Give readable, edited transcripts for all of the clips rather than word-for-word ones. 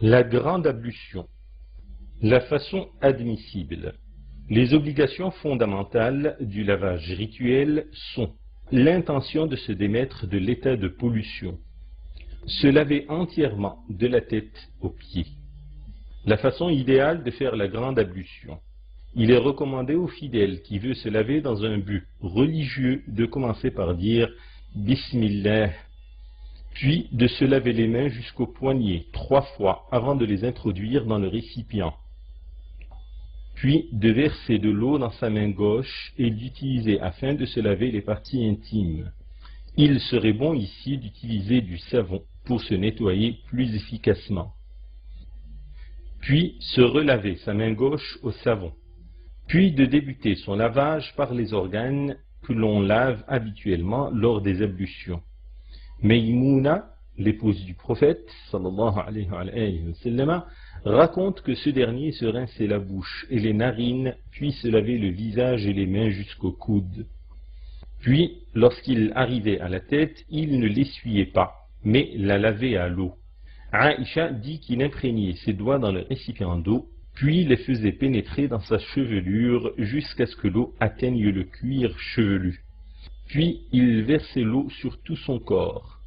La grande ablution. La façon admissible. Les obligations fondamentales du lavage rituel sont l'intention de se démettre de l'état de pollution, se laver entièrement de la tête aux pieds. La façon idéale de faire la grande ablution. Il est recommandé au fidèle qui veut se laver dans un but religieux de commencer par dire « Bismillah », puis de se laver les mains jusqu'aux poignets 3 fois avant de les introduire dans le récipient, puis de verser de l'eau dans sa main gauche et d'utiliser afin de se laver les parties intimes. Il serait bon ici d'utiliser du savon pour se nettoyer plus efficacement. Puis se relaver sa main gauche au savon, puis de débuter son lavage par les organes que l'on lave habituellement lors des ablutions. Maïmouna, l'épouse du prophète, sallallahu alayhi wa sallam, raconte que ce dernier se rinçait la bouche et les narines, puis se lavait le visage et les mains jusqu'au coude. Puis, lorsqu'il arrivait à la tête, il ne l'essuyait pas, mais la lavait à l'eau. Aïcha dit qu'il imprégnait ses doigts dans le récipient d'eau, puis les faisait pénétrer dans sa chevelure jusqu'à ce que l'eau atteigne le cuir chevelu. Puis il versait l'eau sur tout son corps.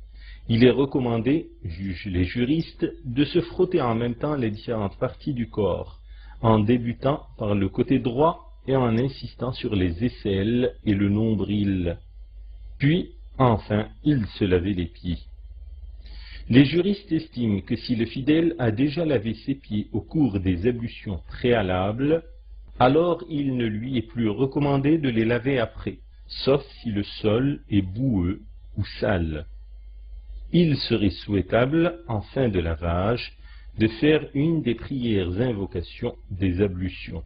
Il est recommandé, jugent les juristes, de se frotter en même temps les différentes parties du corps, en débutant par le côté droit et en insistant sur les aisselles et le nombril. Puis, enfin, il se lavait les pieds. Les juristes estiment que si le fidèle a déjà lavé ses pieds au cours des ablutions préalables, alors il ne lui est plus recommandé de les laver après, sauf si le sol est boueux ou sale. Il serait souhaitable, en fin de lavage, de faire une des prières invocations des ablutions.